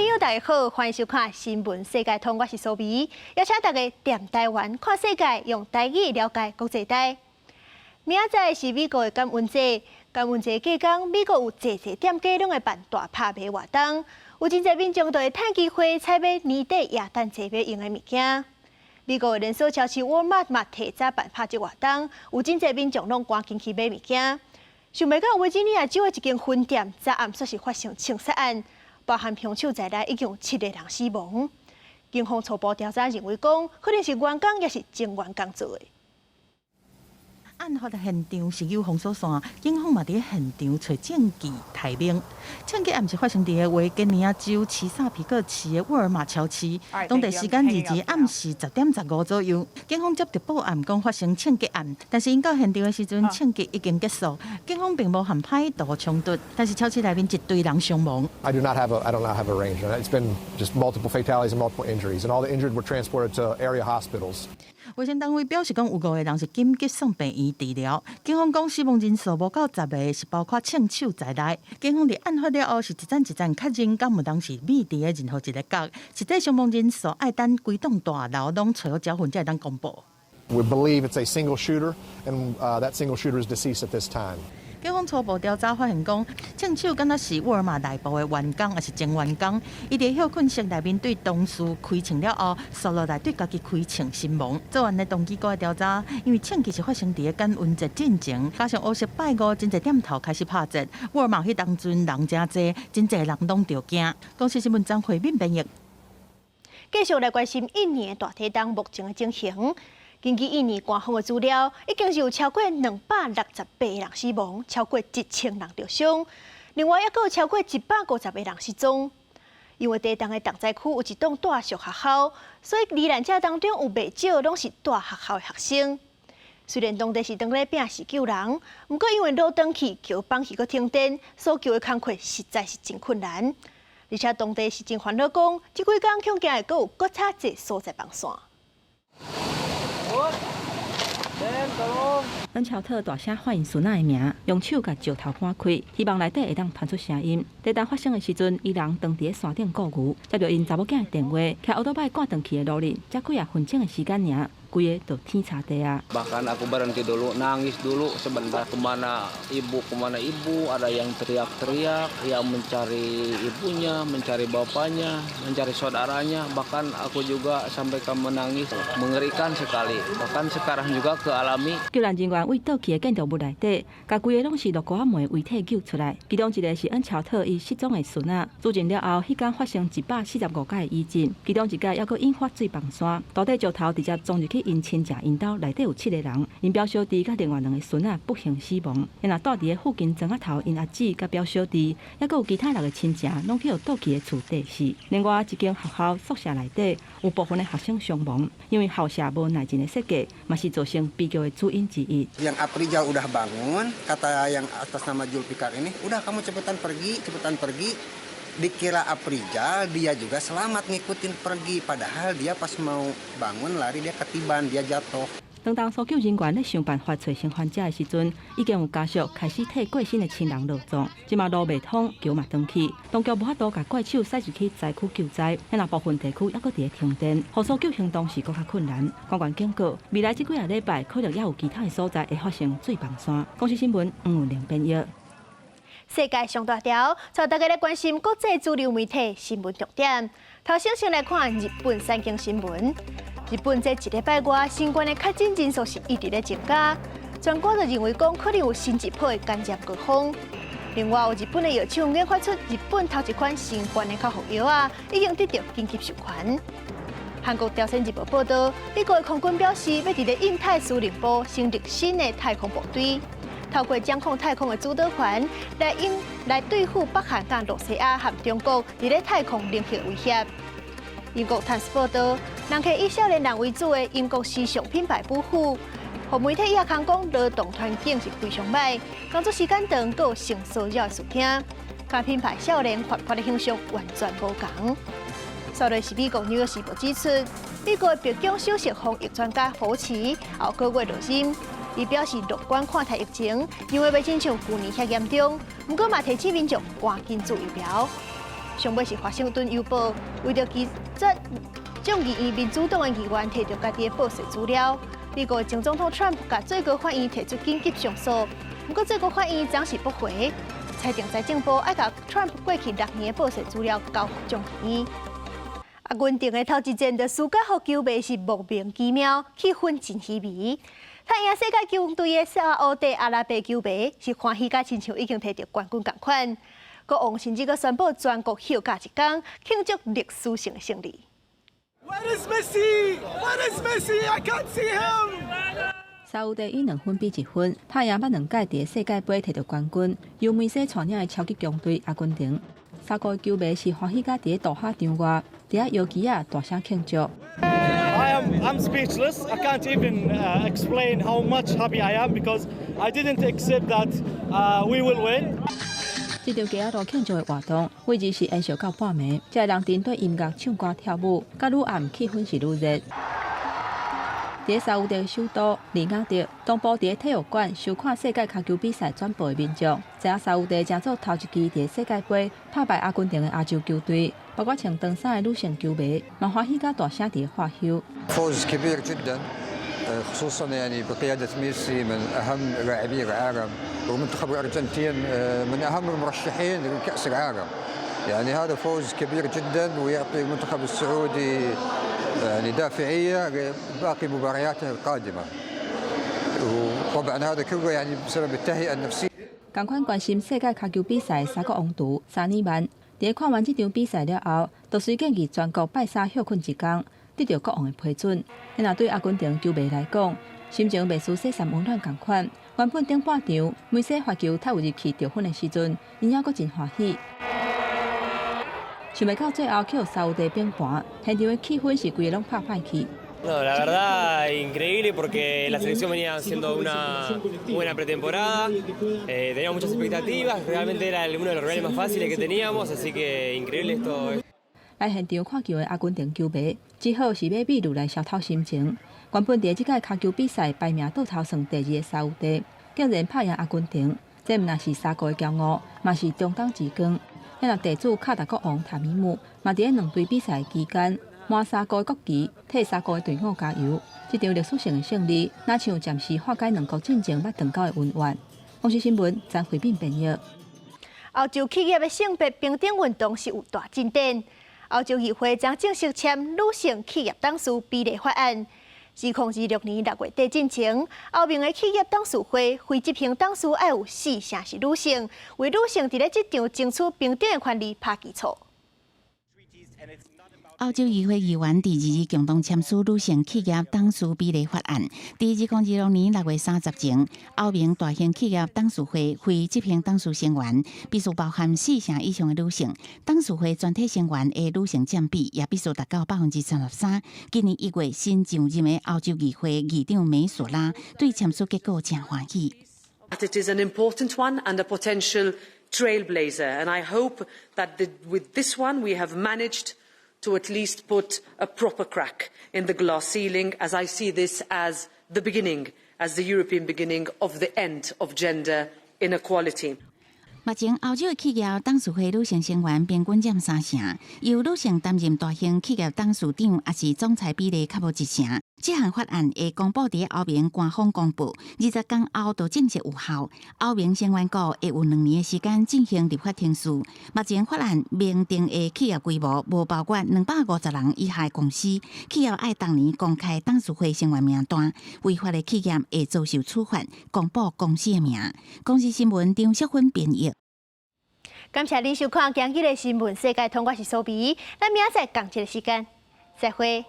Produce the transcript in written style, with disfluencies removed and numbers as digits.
友大家好，欢迎收看《新闻世界通》，我是苏眉，邀请大家踮台湾看世界，用台语了解国际台。明仔载是美国的感恩节，感恩节期间，美国有侪店家拢会办大拍卖活动，有真侪民众都会趁机会采买年底耶诞节要用的物件。美国的连锁超市沃尔玛嘛提早办拍这活动，有真侪民众拢赶紧去买物件。想袂到维吉尼亚州的一间分店，昨暗煞是发生枪杀案。包含凶手在内，已经有7个人死亡。警方初步调查认为，可能是员工也是前员工做的。案发的现场是由封锁线，警方嘛伫现场找证据提名。枪击案是发生伫个维吉尼亚州奇萨皮克市的沃尔玛超市，当地时间22暗时10点15左右，警方接到报案讲发生枪击案，但是因到现场的时阵，枪击已经结束，警方并无和歹徒冲突，但是超市内面一堆人伤亡。I do not have a range. It's been just multiple fatalities and multiple injuries, and all the injured were transported to area hospitals. 卫生单位表示，讲有5个人是紧急送病院治疗。警方讲死亡人数无到10个，是包括枪手在内。警方伫案发了后是一站一站确认，敢有当时密伫的任何一个角。实际伤亡人数爱等规栋大楼拢找好交份才会当公布。We believe it's a single shooter, and that single shooter is deceased at this time. 警方初步调查发现，讲枪手敢若是沃尔玛内部的员工，还是前员工。伊伫休困室内面对同事开枪了后，缩落来对家己开枪身亡。做完的动机搁来调查，因为枪击是发生伫个感恩节进前，加上乌色拜五真侪店头开始拍折，沃尔玛迄当阵人真侪，真侪人拢着惊。公司新闻张慧敏编译。继续来关心印尼的大体重目前的情形。根据印尼官方的资料，已经是有超过268个人死亡，超过1000人受伤，另外还有超过150个人失踪。因为地重的重灾区有一栋大学学校，所以罹难者当中有不少拢是大学校的学生。虽然当地是当咧拼死救人，不过因为路灯去、桥绑去、搁停电，所救的工作实在是真困难。而且当地是真烦恼，讲这几天恐惊会搁有搁差侪所在绑线。咱超特大声唤应孙仔的名，用手甲石头搬开，希望内底会当传出声音。地震发生的时阵，伊人当伫咧山顶顾牛，接到因查某囝的电话，骑乌托摆赶回去的路人，才几啊分钟的时间尔，规个就天差地啊。Bahkan aku berhenti dulu, nangis dulu sebentar. Kemana ibu, ada yang teriak-teriak, yang mencari ibunya, mencari bapaknya, mencari saudaranya. Bahkan aku juga sampaikan menangis, mengerikan sekali. Bahkan sekarang juga kealami. 救援人员为倒去的建筑物内底，甲规个拢是绿瓜梅遗体救出来。其中一个是恩乔特伊失踪的孙仔，自尽了后，迄天发生145届的余震，其中一届还佫引发水崩山，大地石头直接撞入去因亲戚因兜内底有7个人，因表小弟甲另外2个孙仔不幸死亡。因也住伫个附近庄仔头，因阿姊甲表小弟，还佫有其他6个亲戚，拢去互倒去的厝地死。另外一间学校宿舍内底有部分的学生伤亡，因为校舍无耐震的设计，嘛是造成悲剧的主因之一。Yang Aprijal udah bangun, kata yang atas nama Julfikar ini, udah kamu cepetan pergi. Dikira Aprijal, dia juga selamat ngikutin pergi, padahal dia pas mau bangun lari dia ketiban, dia jatuh. 当搜救人员咧想办法找生还者的时阵，已经有家属开始替过身的亲人落葬。即马路未通，桥嘛断去，当局无法度甲怪手驶入去灾区救灾，因部分地区还佫伫咧停电，互搜救行动是更较困难。官员警告，未来这几礼拜可能也有其他的所在会发生水崩山。公司新闻黄文玲编译。世界上大条，带大家来关心国际主流媒体新闻重点。头先来看日本3件新闻。日本这1礼拜外，新冠的确诊人数是一直在增加，专家就认为讲可能有新一波的感染高峰。另外，有日本的药厂研发出日本头一款新冠的口服药啊，已经得到紧急授权。韩国朝鲜日报报道，美国的空军表示要伫咧印太司令部成立新的太空部队。透过掌控太空的主导权来对付北韩、甲罗西亚和中国伫咧太空领域的威胁。英国《探视》报道，人客以少年人为主的英国时尚品牌不富，互媒体也讲劳动环境是非常歹，工作时间长，佫有性骚扰的事件，甲品牌少年活泼的形象完全无同。稍来是美国《纽约时报》指出，美国的北京首席防疫专家福奇后个月落任。伊表示乐观看待疫情，因为袂亲像去年遐严重，不过嘛提醒民众赶紧注疫苗。上尾是华盛顿邮报为着拒绝众议院民主党的议员摕到家己的报税资料，美国前总统 Trump 甲最高法院提出紧急上诉，不过最高法院暂时驳回，裁定财政部爱甲 Trump 过去6年的报税资料交还众议院。原定的头一战，就输甲互球迷是莫名其妙，气氛真稀微。太赢世界球队的沙烏地阿拉伯球迷是歡喜甲親像已經摕到冠軍同款，國王甚至閣宣布全國休假一天，慶祝歷史性的勝利。Where is Messi? Where is Messi? I can't see him. 沙烏地以2分比1分，太贏捌2屆佇世界盃摕到冠軍，由梅西帶領的超級強隊阿根廷。3個球迷是歡喜甲佇大廈場外，佇搖旗啊大聲慶祝。I'm speechless. I can't even explain how much happy I am because I didn't accept that we will win. 这条街路庆祝的活動，位置是延續到半暝，才人陣對音樂唱歌跳舞，甲愈暗氣氛是愈熱。伫沙烏地首都里雅德東部伫體育館收看世界腳球比賽轉播的民眾，知影沙烏地正做頭一支伫世界盃拍敗阿根廷的亞洲球隊，包括穿長衫的女性球迷，嘛歡喜甲大聲伫歡呼。فوز كبير جدا خصوصا يعني بقيادة ميسي من أهم لاعبي العالم ومنتخب الأرجنتين من أهم المرشحين لكأس العالم يعني هذا فوز كبير جدا ويعطي المنتخب السعودي يعني دافعية لباقي مبارياته القادمة وطبعا هذا كله يعني بسبب التهيئة النفسية. 同款關心世界腳球比賽3個王圖3年萬，在看完這場比賽了後，就隨建議全國拜三休困一天。得到國王的批准，若對阿根廷球迷來講，心情袂輸世散溫暖同款。原本頂半場梅西發球踢入入去得分的時陣，因還閣真歡喜。想袂到最後去互沙烏地平盤，現場的氣氛是規個攏拍歹去。No, la verdad increíble porque la selección venía haciendo una buena pretemporada, teníamos muchas expectativas, realmente era uno de los rivales más fáciles que teníamos, así que increíble esto. 來現場看球的阿根廷球迷，只好是買米露來消透心情。原本在這屆腳球比賽排名倒頭算第2的沙烏地，竟然拍贏阿根廷，這毋但是3個的驕傲，嘛是中檔之光。因為地主卡達國王塔米姆，嘛在2隊比賽期間，滿3個國旗，替3個隊伍加油。這場歷史性的勝利，若像暫時化解2國戰爭捌斷交的恩怨。公視新聞張惠敏編譯。歐洲企業的性別平等運動是有大進展。歐洲議會將正式簽女性企業董事比例法案。2026年6月底進程，歐盟的企業董事會非執行董事要有4成是女性，為女性在這場爭取平等的權利打基礎。歐洲議會議員第2日共同簽署女性企業董事比例法案。2026年6月30前，歐盟大型企業董事會非執行董事成員必須包含4成以上的女性，董事會全體成員的女性佔比也必須達到33%。今年1月新上任的歐洲議會議長美索拉對簽署結果真歡喜。It is an important one and a potential trailblazer, and I hope that with this one we have managed to at least put a proper crack in the glass ceiling, as I see this as the beginning, as the European beginning of the end of gender inequality. 目前，歐洲的企業董事會女性成員平均佔3成，由女性擔任大型企業董事長，也是總裁比例較無1成。這項法案會公布在歐盟官方公布，20天後就正式有效。歐盟成員國會有2年的時間進行立法程序。目前法案明定的企業規模無包括250人以下的公司，企業愛當年公開董事會成員名單，違法的企業會遭受處罰，公布公司的名。公視新聞張淑芬編譯。感謝您收看今日的新聞世界，通我是蘇比，咱明仔載同一個時間再會。